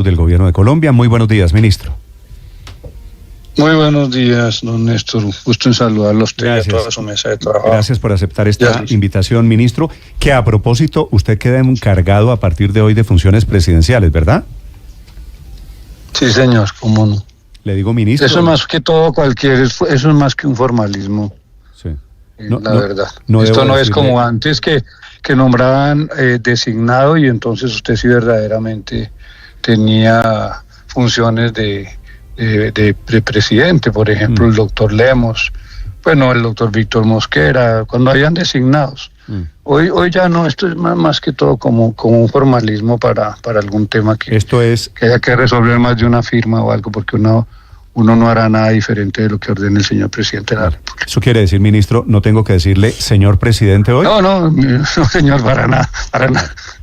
del Gobierno de Colombia. Muy buenos días, ministro. Muy buenos días, don Néstor. Gusto en saludarlo a usted y a toda su mesa de trabajo. Gracias por aceptar esta invitación, ministro, que a propósito, usted queda encargado a partir de hoy de funciones presidenciales, ¿verdad? Sí, señor, cómo no. Le digo, ministro. Eso es más que todo eso es más que un formalismo. Sí. La verdad. Esto no es como antes que nombraban designado y entonces usted sí verdaderamente tenía funciones de presidente, por ejemplo, el doctor Lemos, bueno, el doctor Víctor Mosquera, cuando habían designados. Hoy ya no, esto es más que todo como un formalismo para algún tema que haya que resolver más de una firma o algo, porque uno no hará nada diferente de lo que ordene el señor presidente de la República. ¿Eso quiere decir, ministro, no tengo que decirle señor presidente hoy? No, señor, para nada.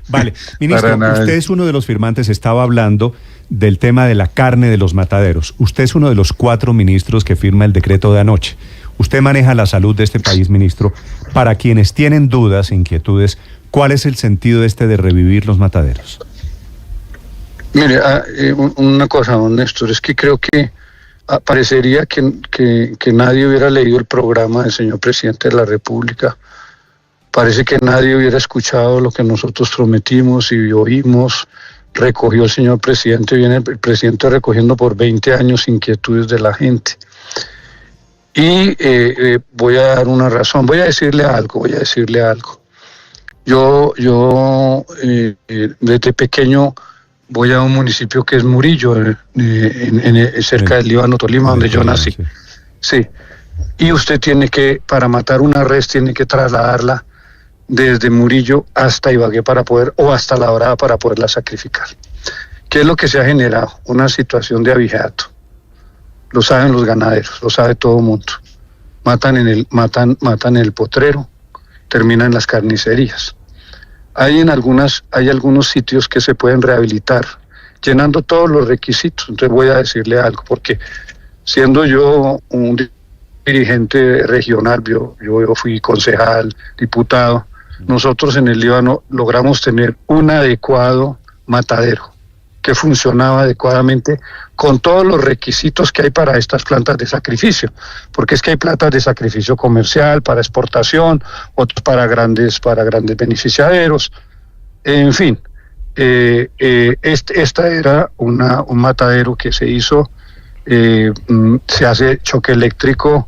Vale, ministro, usted es uno de los firmantes, estaba hablando del tema de la carne de los mataderos. Usted es uno de los 4 ministros que firma el decreto de anoche. Usted maneja la salud de este país, ministro. Para quienes tienen dudas, inquietudes, ¿cuál es el sentido de revivir los mataderos? Mire, una cosa, don Néstor, es que creo que parecería que nadie hubiera leído el programa del señor presidente de la República. Parece que nadie hubiera escuchado lo que nosotros prometimos y oímos. Recogió el señor presidente, viene el presidente recogiendo por 20 años inquietudes de la gente. Y voy a dar una razón, voy a decirle algo. Yo desde pequeño voy a un municipio que es Murillo, cerca del Líbano, Tolima, donde yo nací. Sí. Y usted para matar una res, tiene que trasladarla desde Murillo hasta Ibagué o hasta La Dorada para poderla sacrificar. ¿Qué es lo que se ha generado? Una situación de abigeato. Lo saben los ganaderos, lo sabe todo el mundo. Matan en el potrero, terminan en las carnicerías. Hay algunos sitios que se pueden rehabilitar, llenando todos los requisitos. Entonces voy a decirle algo, porque siendo yo un dirigente regional, yo fui concejal, diputado, nosotros en el Líbano logramos tener un adecuado matadero que funcionaba adecuadamente con todos los requisitos que hay para estas plantas de sacrificio, porque es que hay plantas de sacrificio comercial, para exportación, otros para grandes beneficiaderos, en fin. Esta era un matadero que se hizo, se hace choque eléctrico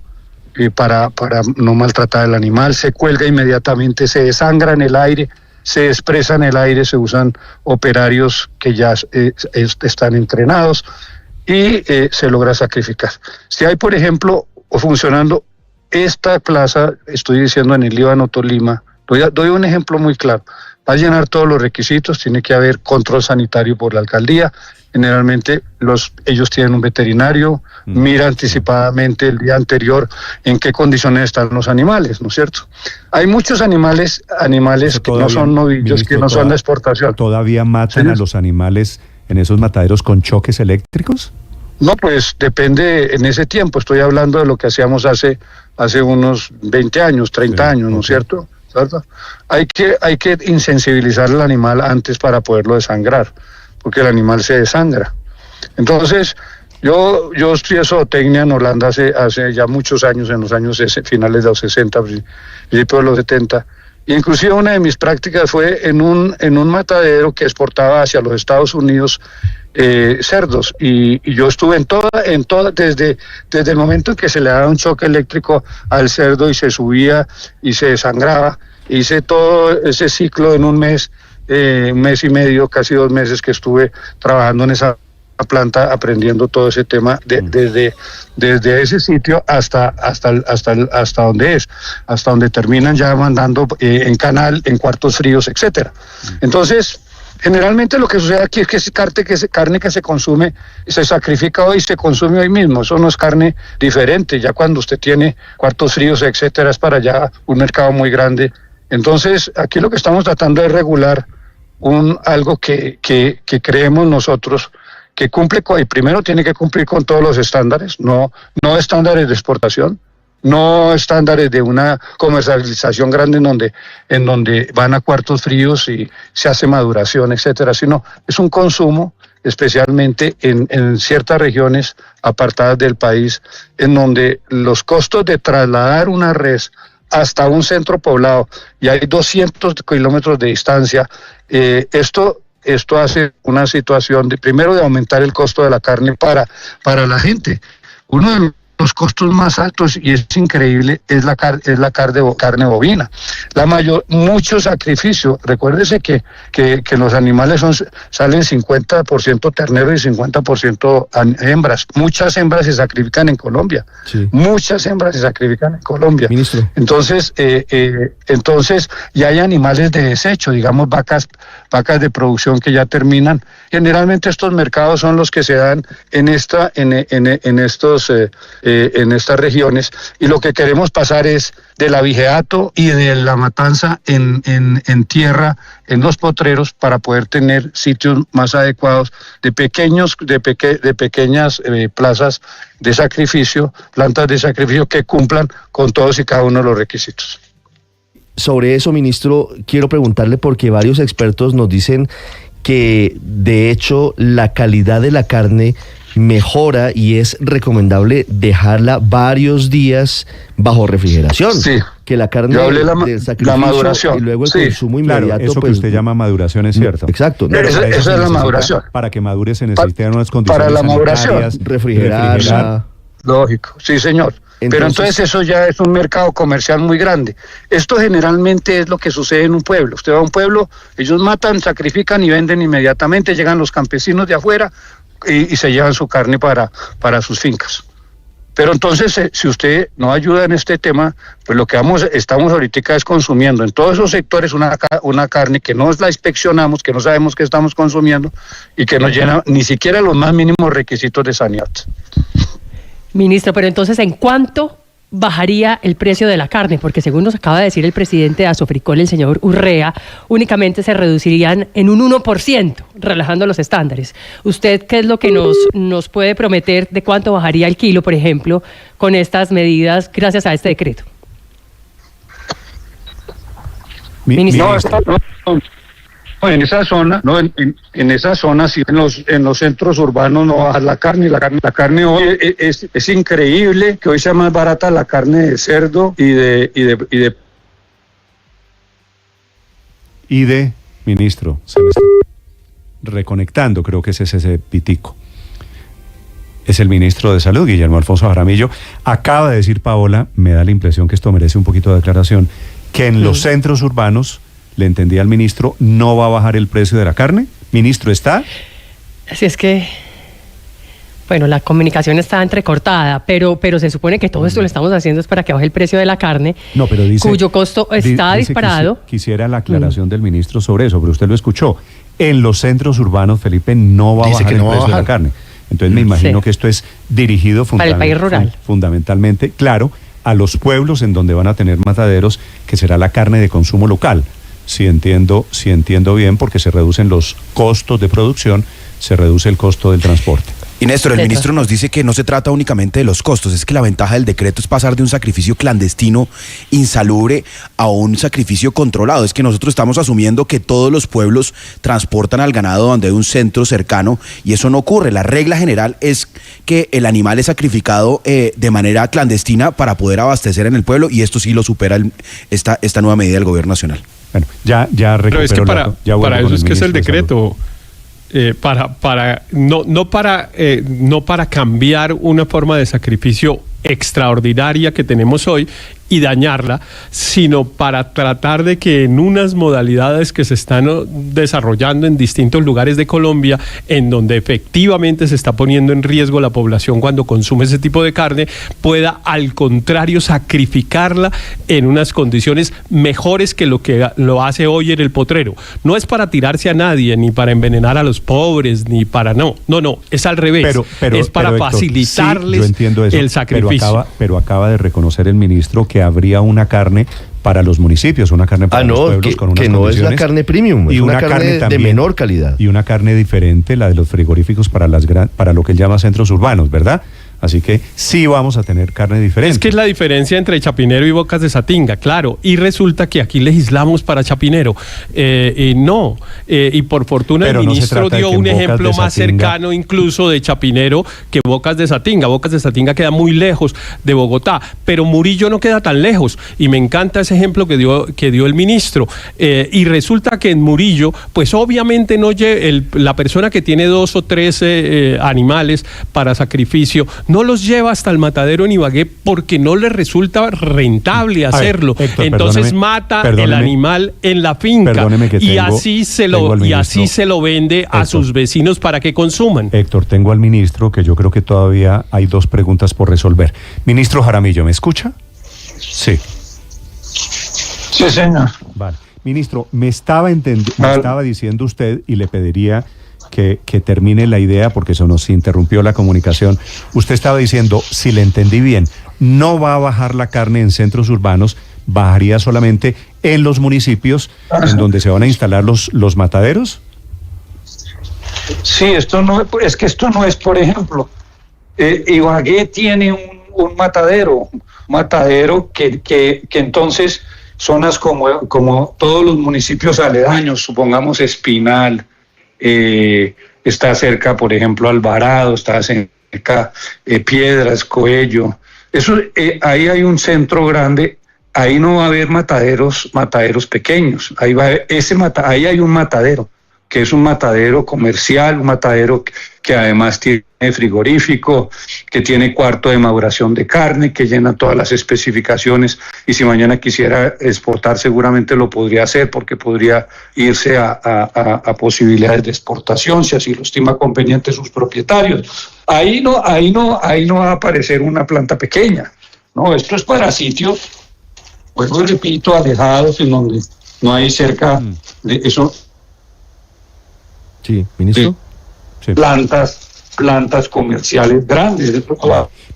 para no maltratar al animal, se cuelga inmediatamente, se desangra en el aire, se expresa en el aire, se usan operarios que ya están entrenados y se logra sacrificar. Si hay, por ejemplo, funcionando esta plaza, estoy diciendo en el Líbano, Tolima, doy un ejemplo muy claro, va a llenar todos los requisitos, tiene que haber control sanitario por la alcaldía. Generalmente ellos tienen un veterinario, mira anticipadamente el día anterior en qué condiciones están los animales, ¿no es cierto? Hay muchos animales que no son novillos, que no son de exportación. ¿Todavía matan a los animales en esos mataderos con choques eléctricos? No, pues depende en ese tiempo. Estoy hablando de lo que hacíamos hace unos 20 años, 30 años, ¿no es cierto? ¿Cierto? Hay que insensibilizar al animal antes para poderlo desangrar, porque el animal se desangra. Entonces, yo estudié zootecnia en Holanda hace ya muchos años, en los años finales de los 60, principios de los 70. Inclusive una de mis prácticas fue en un matadero que exportaba hacia los Estados Unidos cerdos, y yo estuve en toda desde el momento en que se le daba un choque eléctrico al cerdo y se subía y se desangraba. Hice todo ese ciclo en un mes y medio, casi 2 meses que estuve trabajando en esa planta, aprendiendo todo ese tema desde ese sitio hasta donde terminan ya mandando en canal, en cuartos fríos, etcétera. Entonces, generalmente lo que sucede aquí es que es carne que se consume, se sacrifica hoy y se consume hoy mismo. Eso no es carne diferente. Ya cuando usted tiene cuartos fríos, etcétera, es para allá un mercado muy grande. Entonces, aquí lo que estamos tratando es regular algo que creemos nosotros que cumple y primero tiene que cumplir con todos los estándares, no estándares de exportación, no estándares de una comercialización grande en donde van a cuartos fríos y se hace maduración, etcétera, sino es un consumo especialmente en ciertas regiones apartadas del país, en donde los costos de trasladar una res hasta un centro poblado y hay 200 kilómetros de distancia, esto hace una situación primero de aumentar el costo de la carne para la gente. Uno de los costos más altos, y es increíble, es la carne bovina. Mucho sacrificio. Recuérdese que los animales salen 50% terneros y 50% hembras. Muchas hembras se sacrifican en Colombia. Sí. Muchas hembras se sacrifican en Colombia. Ministro. Entonces, y hay animales de desecho, digamos vacas de producción que ya terminan. Generalmente estos mercados son los que se dan en estas regiones, y lo que queremos pasar es del abigeato y de la matanza en tierra, en los potreros, para poder tener sitios más adecuados de pequeñas plazas de sacrificio, plantas de sacrificio que cumplan con todos y cada uno de los requisitos. Sobre eso, ministro, quiero preguntarle, porque varios expertos nos dicen que de hecho la calidad de la carne mejora y es recomendable dejarla varios días bajo refrigeración. Sí. Que la carne del sacrificio, la maduración, y luego el consumo inmediato. Claro, eso pues, que usted llama maduración es cierto. Exacto. Esa es la maduración. Para que madure se necesitan unas condiciones para la maduración, refrigerarla. Lógico, sí señor. Pero entonces eso ya es un mercado comercial muy grande. Esto generalmente es lo que sucede en un pueblo. Usted va a un pueblo, ellos matan, sacrifican y venden inmediatamente, llegan los campesinos de afuera y se llevan su carne para sus fincas. Pero entonces, si usted no ayuda en este tema, pues lo que estamos ahorita es consumiendo en todos esos sectores una carne que no la inspeccionamos, que no sabemos qué estamos consumiendo y que no llena ni siquiera los más mínimos requisitos de sanidad. Ministro, pero entonces, ¿en cuánto bajaría el precio de la carne? Porque según nos acaba de decir el presidente de Asofricol, el señor Urrea, únicamente se reducirían en un 1%, relajando los estándares. ¿Usted qué es lo que nos puede prometer de cuánto bajaría el kilo, por ejemplo, con estas medidas gracias a este decreto? Ministro. En esa zona, en esa zona, sí, en los centros urbanos no baja la carne. La carne hoy es increíble que hoy sea más barata la carne de cerdo y de ministro, se me está reconectando, creo que es ese pitico. Es el ministro de Salud, Guillermo Alfonso Jaramillo. Acaba de decir Paola, me da la impresión que esto merece un poquito de aclaración, que en los centros urbanos, le entendí al ministro, no va a bajar el precio de la carne. Ministro, ¿está? Así es que, bueno, la comunicación está entrecortada, pero se supone que todo esto lo estamos haciendo es para que baje el precio de la carne, no, pero dice, cuyo costo está disparado. Quisiera la aclaración del ministro sobre eso, pero usted lo escuchó. En los centros urbanos, Felipe, no va a bajar el precio de la carne. Entonces me imagino que esto es dirigido para el país rural, fundamentalmente, claro, a los pueblos en donde van a tener mataderos, que será la carne de consumo local. Si entiendo bien, porque se reducen los costos de producción, se reduce el costo del transporte. Y Néstor, el ministro nos dice que no se trata únicamente de los costos, es que la ventaja del decreto es pasar de un sacrificio clandestino, insalubre, a un sacrificio controlado. Es que nosotros estamos asumiendo que todos los pueblos transportan al ganado donde hay un centro cercano, y eso no ocurre. La regla general es que el animal es sacrificado de manera clandestina para poder abastecer en el pueblo, y esto sí lo supera esta nueva medida del gobierno nacional. Bueno, ya pero es que para eso es que es el decreto. No para cambiar una forma de sacrificio extraordinaria que tenemos hoy y dañarla, sino para tratar de que en unas modalidades que se están desarrollando en distintos lugares de Colombia, en donde efectivamente se está poniendo en riesgo la población cuando consume ese tipo de carne, pueda al contrario sacrificarla en unas condiciones mejores que lo hace hoy en el potrero. No es para tirarse a nadie, ni para envenenar a los pobres, ni para no, es al revés, es para Héctor, facilitarles sí, el sacrificio. Pero acaba de reconocer el ministro que habría una carne para los municipios, una carne para los pueblos con unas que no es la carne premium, y es una carne también, de menor calidad. Y una carne diferente, la de los frigoríficos para lo que él llama centros urbanos, ¿verdad? Así que sí vamos a tener carne diferente. Es que es la diferencia entre Chapinero y Bocas de Satinga, claro. Y resulta que aquí legislamos para Chapinero. No. Y por fortuna Pero el no ministro dio un ejemplo más cercano incluso de Chapinero que Bocas de Satinga. Bocas de Satinga queda muy lejos de Bogotá, pero Murillo no queda tan lejos. Y me encanta ese ejemplo que dio el ministro. Y resulta que en Murillo, pues obviamente la persona que tiene 2 o 3 animales para sacrificio no los lleva hasta el matadero en Ibagué porque no le resulta rentable hacerlo. Héctor, entonces mata el animal en la finca y así se lo vende a sus vecinos para que consuman. Héctor, tengo al ministro que yo creo que todavía hay 2 preguntas por resolver. Ministro Jaramillo, ¿me escucha? Sí. Sí, señor. Vale. Ministro, me estaba diciendo usted y le pediría que termine la idea porque se nos interrumpió la comunicación. Usted estaba diciendo, si le entendí bien, no va a bajar la carne en centros urbanos, bajaría solamente en los municipios en donde se van a instalar los mataderos. Sí, esto no es, por ejemplo, Ibagué tiene un matadero que entonces zonas como todos los municipios aledaños, supongamos Espinal, está cerca, por ejemplo, Alvarado, está cerca Piedras, Coello. Eso, ahí hay un centro grande, ahí no va a haber mataderos pequeños. Ahí hay un matadero, que es un matadero comercial, un matadero que además tiene frigorífico, que tiene cuarto de maduración de carne, que llena todas las especificaciones, y si mañana quisiera exportar seguramente lo podría hacer porque podría irse a posibilidades de exportación si así lo estima conveniente sus propietarios. Ahí no va a aparecer una planta pequeña. No, esto es para sitios, pues repito, alejados, en donde no hay cerca de eso. Sí, ministro. Sí. Plantas comerciales grandes.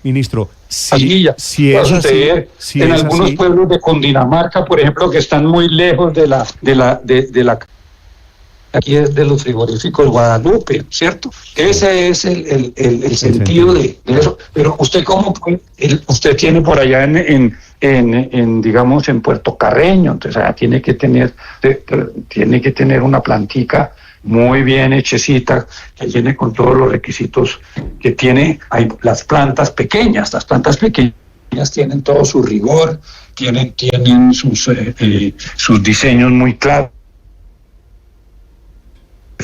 Ministro, si es así, en algunos pueblos de Cundinamarca, por ejemplo, que están muy lejos de la aquí es de los frigoríficos Guadalupe, ¿cierto? Ese es el sentido de eso. Pero usted usted tiene por allá digamos en Puerto Carreño, entonces tiene que tener una plantica muy bien hechecita, que llene con todos los requisitos que tiene. Hay las plantas pequeñas tienen todo su rigor, tienen sus diseños muy claros.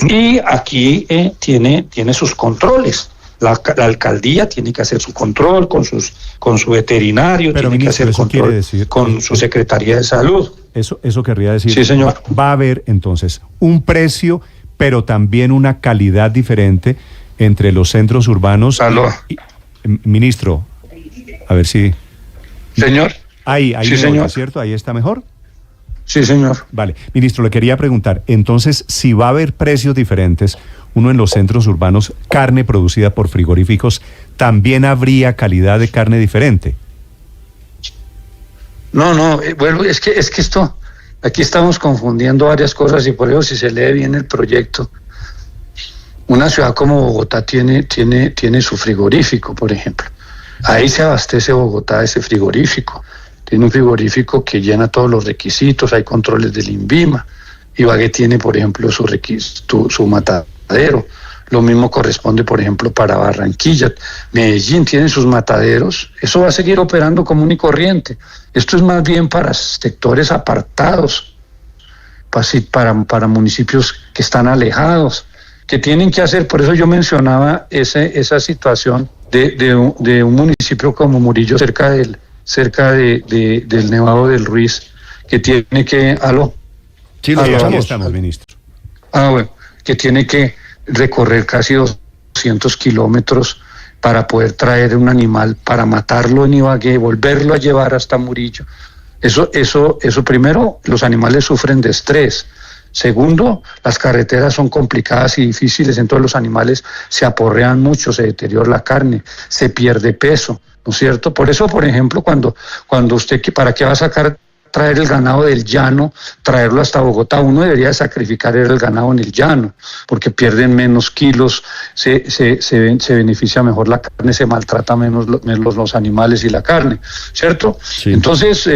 Y aquí tiene sus controles. La alcaldía tiene que hacer su control con su veterinario, pero tiene que hacer control con su Secretaría de Salud. Eso querría decir. Sí, señor. Va a haber entonces un precio, pero también una calidad diferente entre los centros urbanos. Ministro, a ver si... Señor. Ahí sí, señor. ¿Cierto? Ahí está mejor. Sí, señor. Vale. Ministro, le quería preguntar, entonces, si va a haber precios diferentes, uno en los centros urbanos, carne producida por frigoríficos, ¿también habría calidad de carne diferente? No, bueno, es que esto... Aquí estamos confundiendo varias cosas y por eso si se lee bien el proyecto, una ciudad como Bogotá tiene su frigorífico, por ejemplo. Ahí se abastece Bogotá de ese frigorífico. Tiene un frigorífico que llena todos los requisitos, hay controles del INVIMA. Ibagué tiene, por ejemplo, su matadero. Lo mismo corresponde, por ejemplo, para Barranquilla. Medellín tiene sus mataderos. Eso va a seguir operando común y corriente. Esto es más bien para sectores apartados, para municipios que están alejados, que tienen que hacer. Por eso yo mencionaba esa situación de un municipio como Murillo, cerca del Nevado del Ruiz, que tiene que... ¿Aló? Sí, aquí estamos, ministro. Bueno, que tiene que recorrer casi 200 kilómetros para poder traer un animal, para matarlo en Ibagué, volverlo a llevar hasta Murillo. Eso primero, los animales sufren de estrés. Segundo, las carreteras son complicadas y difíciles, entonces los animales se aporrean mucho, se deteriora la carne, se pierde peso, ¿no es cierto? Por eso, por ejemplo, cuando usted, ¿para qué va a sacar traer el ganado del llano, traerlo hasta Bogotá. Uno debería sacrificar el ganado en el llano, porque pierden menos kilos, se beneficia mejor la carne, se maltrata menos los animales y la carne, ¿cierto? Sí. Entonces,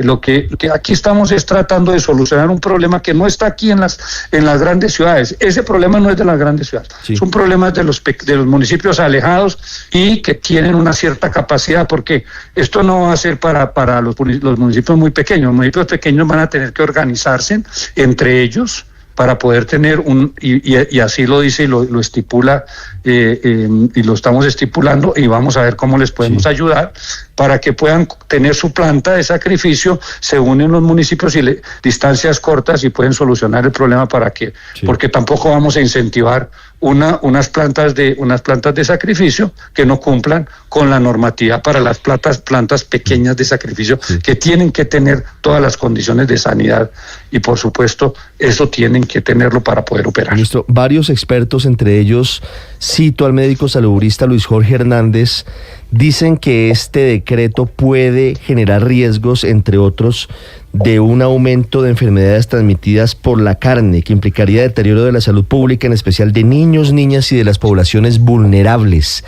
lo que aquí estamos es tratando de solucionar un problema que no está aquí en las grandes ciudades. Ese problema no es de las grandes ciudades, sí. Es un problema de los municipios alejados y que tienen una cierta capacidad, porque esto no va a ser para los municipios muy pequeños. Los municipios pequeños van a tener que organizarse entre ellos para poder tener y así lo dice y lo estipula, y lo estamos estipulando, y vamos a ver cómo les podemos ayudar para que puedan tener su planta de sacrificio, se unen los municipios y distancias cortas y pueden solucionar el problema porque tampoco vamos a incentivar unas plantas de sacrificio que no cumplan con la normativa para las plantas pequeñas de sacrificio, que tienen que tener todas las condiciones de sanidad y por supuesto eso tienen que tenerlo para poder operar. Ministro, varios expertos, entre ellos cito al médico salubrista Luis Jorge Hernández, dicen que este decreto puede generar riesgos, entre otros, de un aumento de enfermedades transmitidas por la carne, que implicaría deterioro de la salud pública, en especial de niños, niñas y de las poblaciones vulnerables.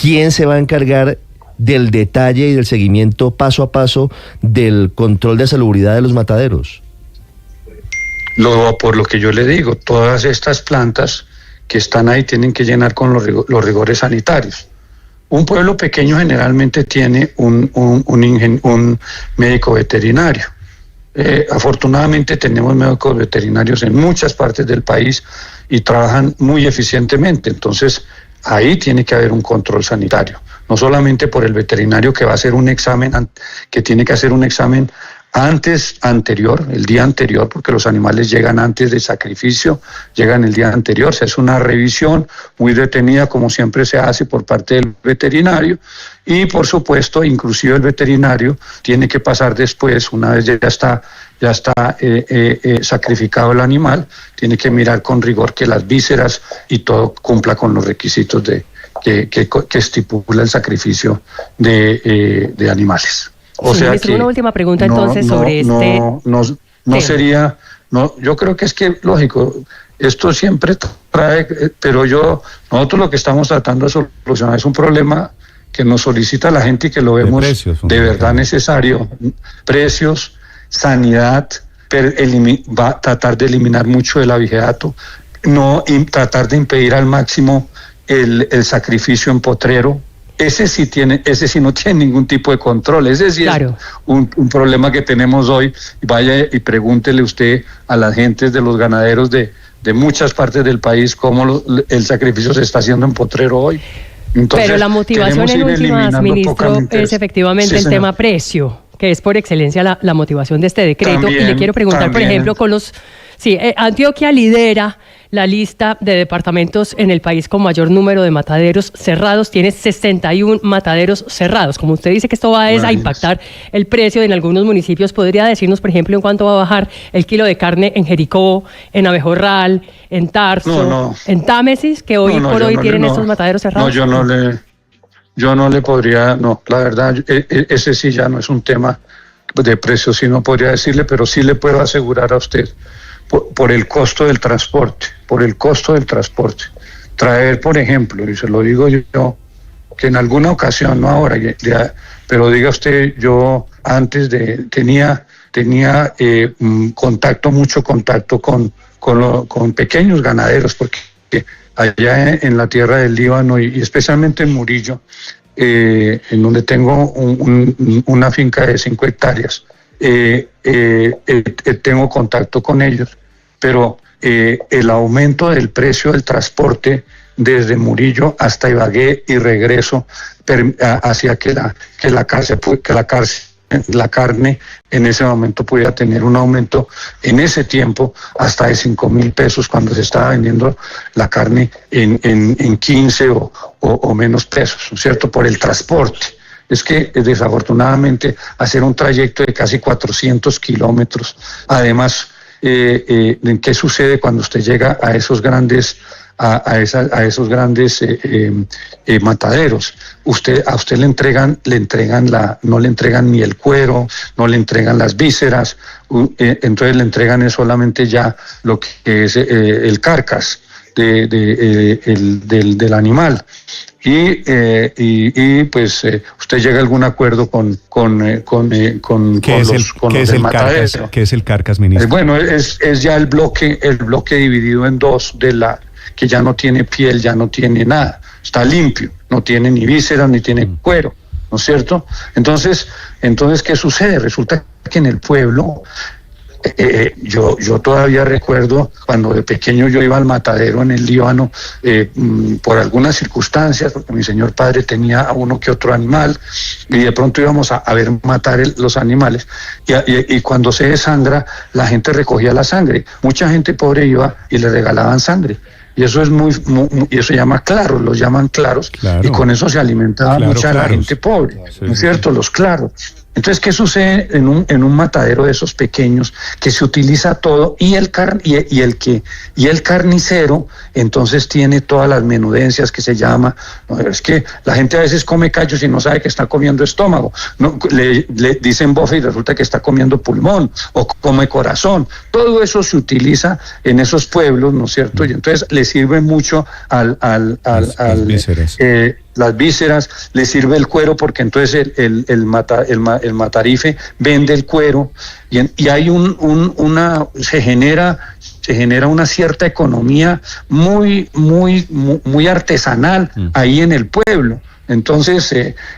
¿Quién se va a encargar del detalle y del seguimiento paso a paso del control de salubridad de los mataderos? Por lo que yo le digo, todas estas plantas que están ahí tienen que llenar con los rigores sanitarios. Un pueblo pequeño generalmente tiene un médico veterinario. Afortunadamente tenemos médicos veterinarios en muchas partes del país y trabajan muy eficientemente. Entonces, ahí tiene que haber un control sanitario. No solamente por el veterinario que va a hacer un examen, que tiene que hacer un examen el día anterior, porque los animales llegan antes del sacrificio, llegan el día anterior, se hace una revisión muy detenida, como siempre se hace por parte del veterinario, y por supuesto, inclusive el veterinario tiene que pasar después, una vez ya está sacrificado el animal, tiene que mirar con rigor que las vísceras y todo cumpla con los requisitos que estipula el sacrificio de animales. O sea ministro, una última pregunta entonces sobre yo creo que es que, lógico, esto siempre trae, pero nosotros lo que estamos tratando de solucionar es un problema que nos solicita la gente y que lo vemos de verdad necesario. Precios, sanidad, va a tratar de eliminar mucho el abigeato, tratar de impedir al máximo el sacrificio en potrero. Ese sí no tiene ningún tipo de control, ese sí claro. Es un problema que tenemos hoy. Vaya y pregúntele usted a las gentes de los ganaderos de muchas partes del país cómo el sacrificio se está haciendo en potrero hoy. Entonces, pero la motivación en últimas, ministro, es efectivamente el tema precio, que es por excelencia la motivación de este decreto. También, y le quiero preguntar, por ejemplo, Antioquia lidera la lista de departamentos en el país con mayor número de mataderos cerrados, tiene 61 mataderos cerrados. Como usted dice que esto va a impactar el precio en algunos municipios, ¿podría decirnos, por ejemplo, en cuánto va a bajar el kilo de carne en Jericó, en Abejorral, en Tarso, en Támesis, que hoy por hoy tienen estos mataderos cerrados? Yo no le podría, la verdad, ese sí ya no es un tema de precio, sí no podría decirle, pero sí le puedo asegurar a usted, por el costo del transporte, traer, por ejemplo, y se lo digo yo, que en alguna ocasión, no ahora, pero diga usted, yo antes tenía mucho contacto con pequeños ganaderos, porque allá en la tierra del Líbano y especialmente en Murillo, en donde tengo una finca de 5 hectáreas, tengo contacto con ellos, pero el aumento del precio del transporte desde Murillo hasta Ibagué y regreso hacía que la carne en ese momento pudiera tener un aumento en ese tiempo hasta de 5,000 pesos cuando se estaba vendiendo la carne en 15 o menos pesos, ¿no es cierto?, por el transporte. Es que desafortunadamente hacer un trayecto de casi 400 kilómetros, además, ¿qué sucede cuando usted llega a esos grandes a esos grandes mataderos. A usted le entregan no le entregan ni el cuero, no le entregan las vísceras, entonces le entregan solamente ya lo que es el carcas del animal. Y pues usted llega a algún acuerdo con los del matadero. ¿Qué es el carcas, ministro? Bueno, es ya el bloque dividido en dos que ya no tiene piel, ya no tiene nada, está limpio, no tiene ni vísceras ni tiene cuero, ¿no es cierto? Entonces, ¿qué sucede? Resulta que en el pueblo, yo todavía recuerdo cuando de pequeño yo iba al matadero en el Líbano, por algunas circunstancias, porque mi señor padre tenía a uno que otro animal, y de pronto íbamos a ver matar los animales, y cuando se desangra, la gente recogía la sangre. Mucha gente pobre iba y le regalaban sangre. Y eso es y eso se llama claros, los llaman claros, y con eso se alimentaba mucha la gente pobre, ¿no es cierto? Los claros. Entonces, ¿qué sucede en un matadero de esos pequeños que se utiliza todo y el carnicero entonces tiene todas las menudencias que se llama? No, es que la gente a veces come callos y no sabe que está comiendo estómago. No, le dicen bofe y resulta que está comiendo pulmón o come corazón. Todo eso se utiliza en esos pueblos, ¿no es cierto? Y entonces le sirve mucho las vísceras, le sirve el cuero, porque entonces el matarife vende el cuero, y hay se genera una cierta economía muy artesanal ahí en el pueblo. Entonces,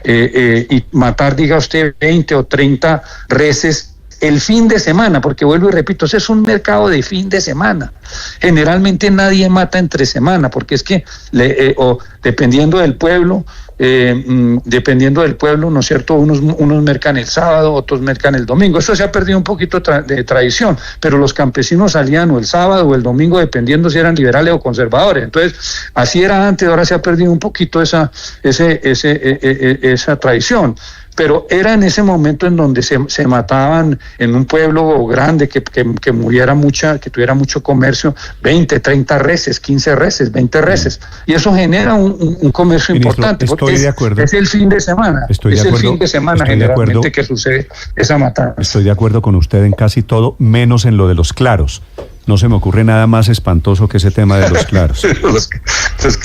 y matar, diga usted, 20 o 30 reses el fin de semana, porque vuelvo y repito, ese es un mercado de fin de semana. Generalmente nadie mata entre semana, porque es que dependiendo del pueblo, ¿no es cierto? Unos mercan el sábado, otros mercan el domingo. Eso se ha perdido un poquito de tradición, pero los campesinos salían o el sábado o el domingo, dependiendo si eran liberales o conservadores. Entonces, así era antes, ahora se ha perdido un poquito esa tradición. Pero era en ese momento en donde se mataban en un pueblo grande que tuviera mucho comercio, 20, 30 reses, 15 reses, 20 reses. Y eso genera un comercio importante, porque es el fin de semana. El fin de semana generalmente que sucede esa matanza. Estoy de acuerdo con usted en casi todo, menos en lo de los claros. No se me ocurre nada más espantoso que ese tema de los claros.